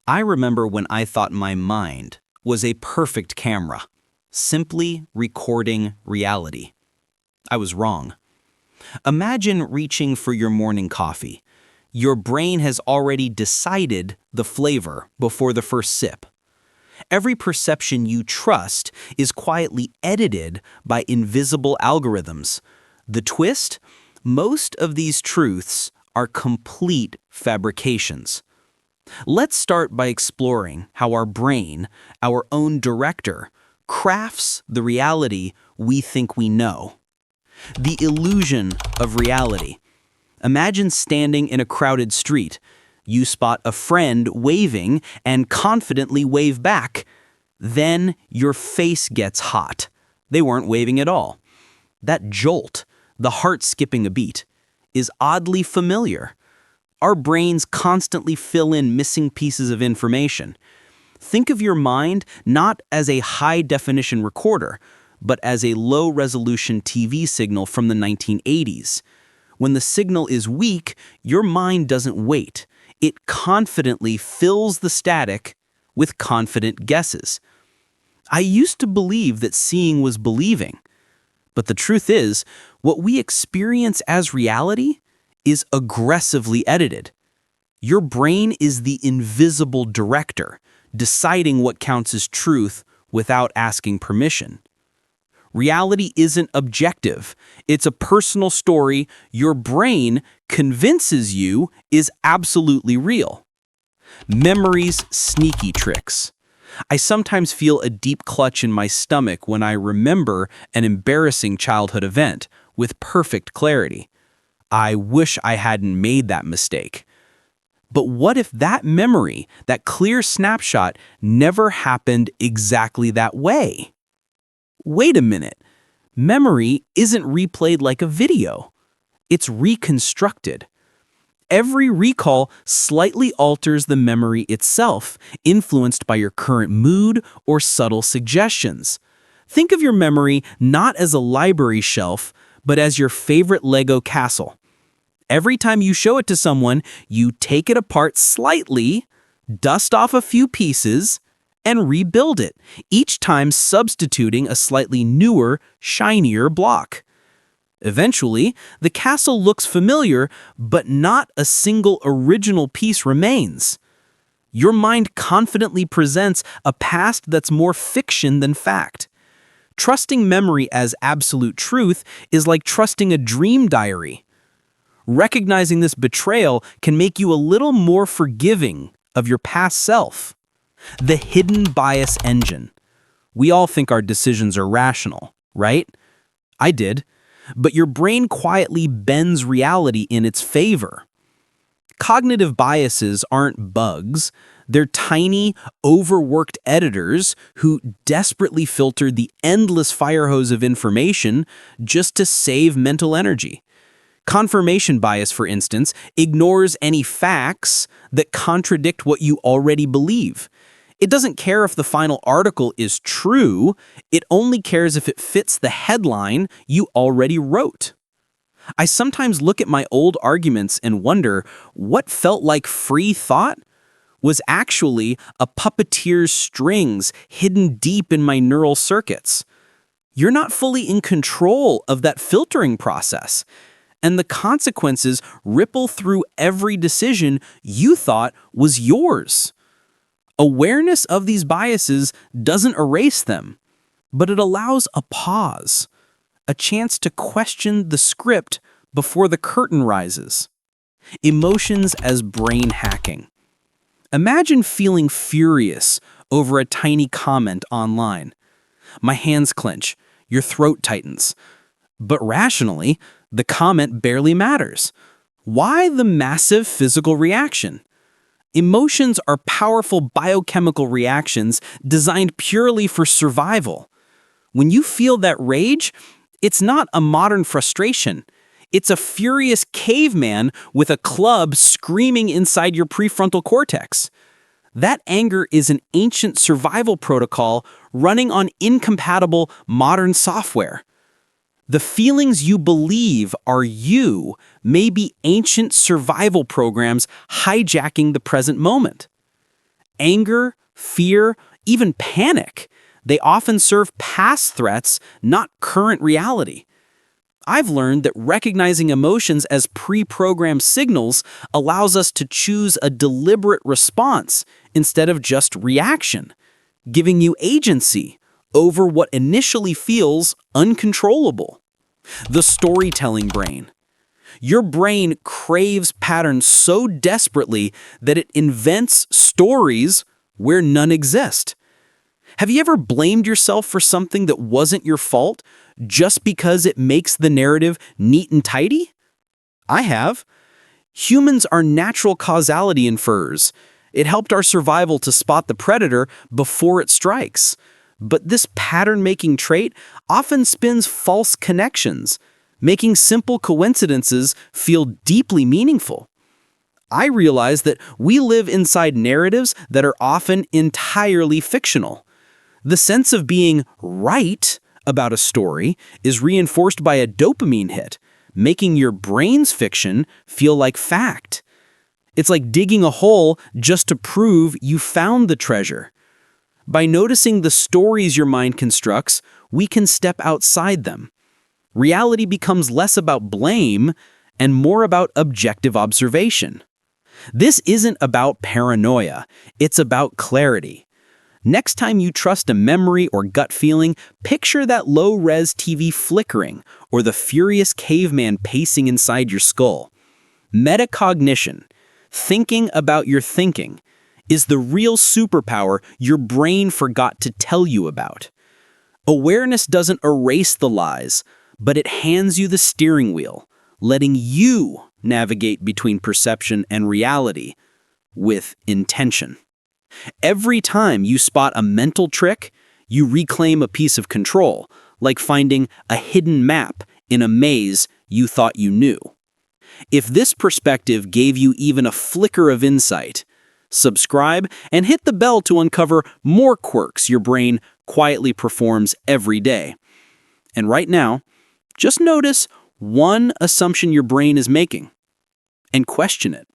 I remember when I thought my mind was a perfect camera, simply recording reality. I was wrong. Imagine reaching for your morning coffee. Your brain has already decided the flavor before the first sip. Every perception you trust is quietly edited by invisible algorithms. The twist? Most of these truths are complete fabrications. Let's start by exploring how our brain, our own director, crafts the reality we think we know. The illusion of reality. Imagine standing in a crowded street. You spot a friend waving and confidently wave back. Then your face gets hot. They weren't waving at all. That jolt, the heart skipping a beat, is oddly familiar. Our brains constantly fill in missing pieces of information. Think of your mind not as a high-definition recorder, but as a low-resolution TV signal from the 1980s. When the signal is weak, your mind doesn't wait. It confidently fills the static with confident guesses. I used to believe that seeing was believing. But the truth is, what we experience as reality is aggressively edited. Your brain is the invisible director, deciding what counts as truth without asking permission. Reality isn't objective. It's a personal story your brain convinces you is absolutely real. Memory's sneaky tricks. I sometimes feel a deep clutch in my stomach when I remember an embarrassing childhood event with perfect clarity. I wish I hadn't made that mistake. But what if that memory, that clear snapshot, never happened exactly that way? Wait a minute. Memory isn't replayed like a video. It's reconstructed. Every recall slightly alters the memory itself, influenced by your current mood or subtle suggestions. Think of your memory not as a library shelf, but as your favorite Lego castle. Every time you show it to someone, you take it apart slightly, dust off a few pieces, and rebuild it, each time substituting a slightly newer, shinier block. Eventually, the castle looks familiar, but not a single original piece remains. Your mind confidently presents a past that's more fiction than fact. Trusting memory as absolute truth is like trusting a dream diary. Recognizing this betrayal can make you a little more forgiving of your past self. The hidden bias engine. We all think our decisions are rational, right? I did. But your brain quietly bends reality in its favor. Cognitive biases aren't bugs. They're tiny, overworked editors who desperately filter the endless fire hose of information just to save mental energy. Confirmation bias, for instance, ignores any facts that contradict what you already believe. It doesn't care if the final article is true, it only cares if it fits the headline you already wrote. I sometimes look at my old arguments and wonder what felt like free thought was actually a puppeteer's strings hidden deep in my neural circuits. You're not fully in control of that filtering process, and the consequences ripple through every decision you thought was yours. Awareness of these biases doesn't erase them, but it allows a pause, a chance to question the script before the curtain rises. Emotions as brain hacking. Imagine feeling furious over a tiny comment online. My hands clench, your throat tightens. But rationally, the comment barely matters. Why the massive physical reaction? Emotions are powerful biochemical reactions designed purely for survival. When you feel that rage, it's not a modern frustration. It's a furious caveman with a club screaming inside your prefrontal cortex. That anger is an ancient survival protocol running on incompatible modern software. The feelings you believe are you may be ancient survival programs hijacking the present moment. Anger, fear, even panic. They often serve past threats, not current reality. I've learned that recognizing emotions as pre-programmed signals allows us to choose a deliberate response instead of just reaction, giving you agency over what initially feels uncontrollable. The storytelling brain. Your brain craves patterns so desperately that it invents stories where none exist. Have you ever blamed yourself for something that wasn't your fault just because it makes the narrative neat and tidy? I have. Humans are natural causality inferers. It helped our survival to spot the predator before it strikes. But this pattern-making trait often spins false connections, making simple coincidences feel deeply meaningful. I realize that we live inside narratives that are often entirely fictional. The sense of being right about a story is reinforced by a dopamine hit, making your brain's fiction feel like fact. It's like digging a hole just to prove you found the treasure. By noticing the stories your mind constructs, we can step outside them. Reality becomes less about blame and more about objective observation. This isn't about paranoia, it's about clarity. Next time you trust a memory or gut feeling, picture that low-res TV flickering or the furious caveman pacing inside your skull. Metacognition, thinking about your thinking, is the real superpower your brain forgot to tell you about. Awareness doesn't erase the lies, but it hands you the steering wheel, letting you navigate between perception and reality with intention. Every time you spot a mental trick, you reclaim a piece of control, like finding a hidden map in a maze you thought you knew. If this perspective gave you even a flicker of insight, subscribe and hit the bell to uncover more quirks your brain quietly performs every day. And right now, just notice one assumption your brain is making and question it.